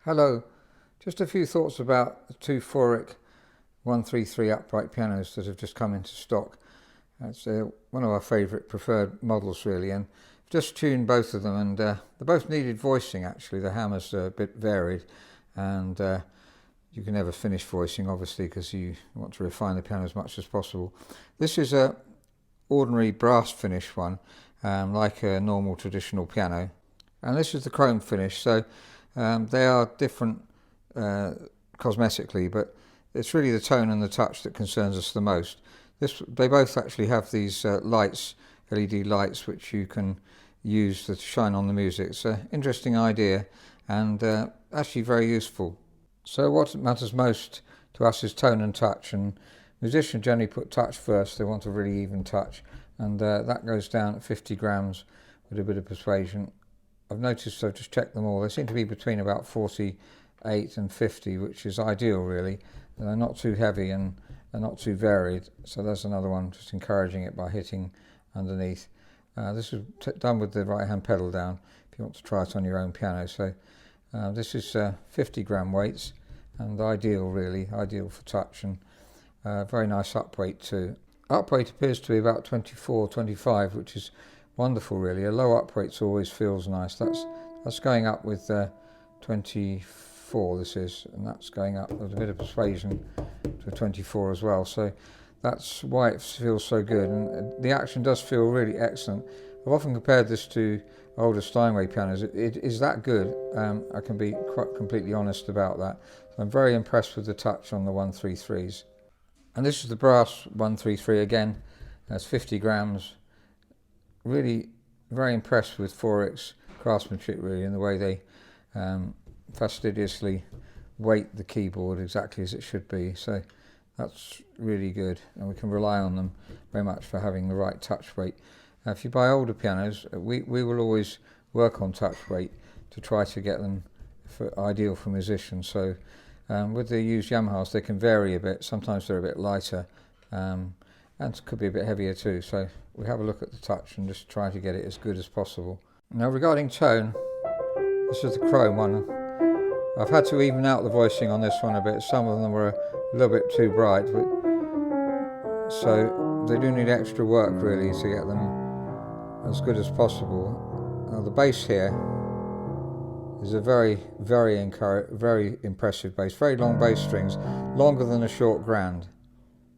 Hello, just a few thoughts about the two Feurich 133 upright pianos that have just come into stock. It's one of our favourite preferred models really, and I've just tuned both of them, and they both needed voicing actually. The hammers are a bit varied, and you can never finish voicing obviously because you want to refine the piano as much as possible. This is a ordinary brass finish one, like a normal traditional piano, and this is the chrome finish, so they are different cosmetically, but it's really the tone and the touch that concerns us the most. They both actually have these lights, LED lights, which you can use to shine on the music. It's an interesting idea and actually very useful. So what matters most to us is tone and touch, and musicians generally put touch first. They want a really even touch, and that goes down at 50 grams with a bit of persuasion. I've noticed, I've just checked them all, they seem to be between about 48 and 50, which is ideal really. They're not too heavy and they're not too varied, so there's another one, just encouraging it by hitting underneath. This is done with the right hand pedal down if you want to try it on your own piano. So this is 50 gram weights, and ideal really, ideal for touch, and very nice up weight too. Up weight appears to be about 24, 25, which is wonderful really. A low up weight always feels nice. That's going up with 24 this is, and that's going up with a bit of persuasion to 24 as well, so that's why it feels so good, and the action does feel really excellent. I've often compared this to older Steinway pianos. It is that good. I can be quite completely honest about that. So I'm very impressed with the touch on the 133s. And this is the brass 133 again. That's 50 grams. Really very impressed with Feurich's craftsmanship really, in the way they fastidiously weight the keyboard exactly as it should be. So that's really good, and we can rely on them very much for having the right touch weight. If you buy older pianos, we will always work on touch weight to try to get them ideal for musicians. So with the used Yamahas, they can vary a bit. Sometimes they're a bit lighter, and could be a bit heavier too. So we have a look at the touch and just try to get it as good as possible. Now regarding tone, this is the chrome one. I've had to even out the voicing on this one a bit. Some of them were a little bit too bright, but so they do need extra work really to get them as good as possible. Now the bass here is a very impressive bass. Very long bass strings, longer than a short grand.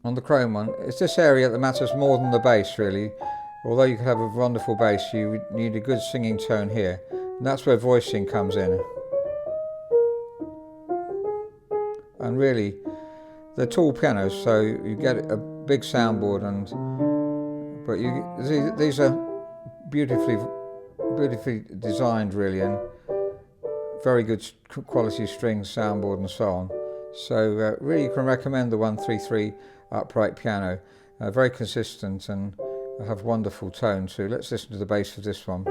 On the chrome one, it's this area that matters more than the bass really. Although you could have a wonderful bass, you need a good singing tone here, and that's where voicing comes in. And really, they're tall pianos, so you get a big soundboard, but these are beautifully designed really, and very good quality strings, soundboard, and so on. So really, you can recommend the 133 upright piano. Very consistent and have wonderful tone too. Let's listen to the bass of this one.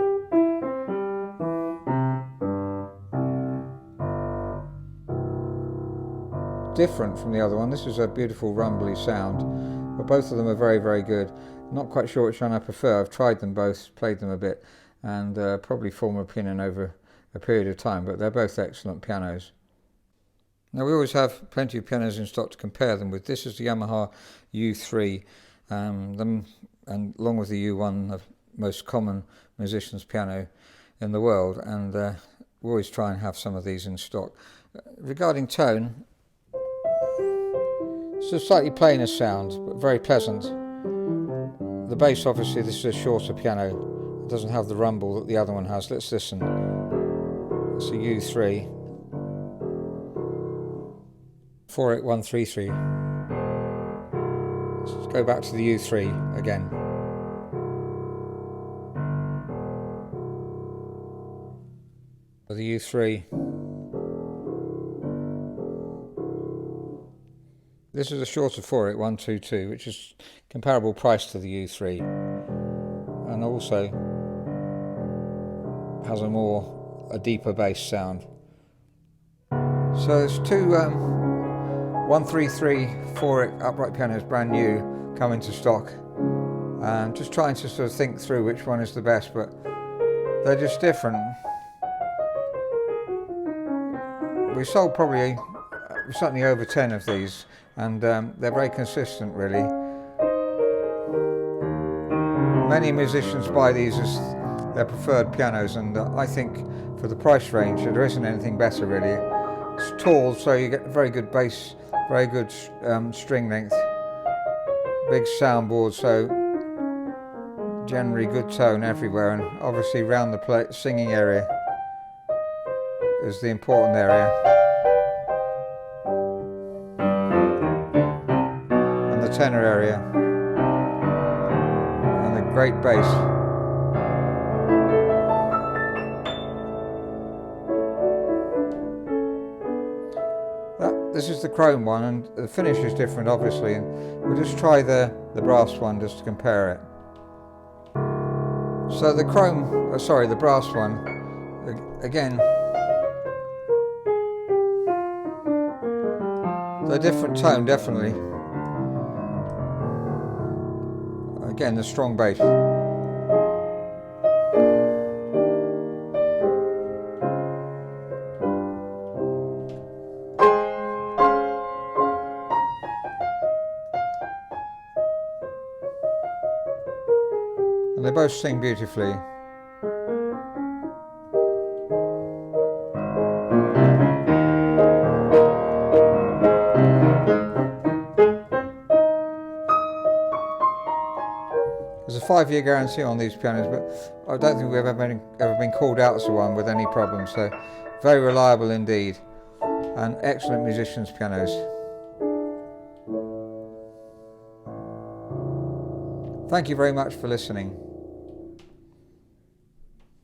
Different from the other one. This is a beautiful rumbly sound, but both of them are very good. Not quite sure which one I prefer. I've tried them both, played them a bit, and probably form an opinion over a period of time, but they're both excellent pianos. Now we always have plenty of pianos in stock to compare them with. This is the Yamaha U3, and along with the U1, the most common musician's piano in the world, and we always try and have some of these in stock. Regarding tone, it's a slightly plainer sound, but very pleasant. The bass, obviously, this is a shorter piano. It doesn't have the rumble that the other one has. Let's listen. It's a U3. Feurich 133. Let's go back to the U3 again. The U3. This is a shorter Feurich 122, which is comparable price to the U3, and also has a deeper bass sound. So there's two 133 Feurich upright pianos, brand new, coming to stock. And just trying to sort of think through which one is the best, but they're just different. we sold probably certainly over 10 of these, and they're very consistent really. Many musicians buy these as their preferred pianos, and I think for the price range there isn't anything better really. It's tall, so you get very good bass, very good string length, big soundboard, so generally good tone everywhere, and obviously round the singing area is the important area, and the tenor area, and the great bass. This is the chrome one, and the finish is different obviously, and we'll just try the brass one just to compare it. So the the brass one, again, the different tone definitely. Again, the strong bass. And they both sing beautifully. There's a 5-year guarantee on these pianos, but I don't think we've ever been called out to one with any problems, so very reliable indeed, and excellent musicians' pianos. Thank you very much for listening.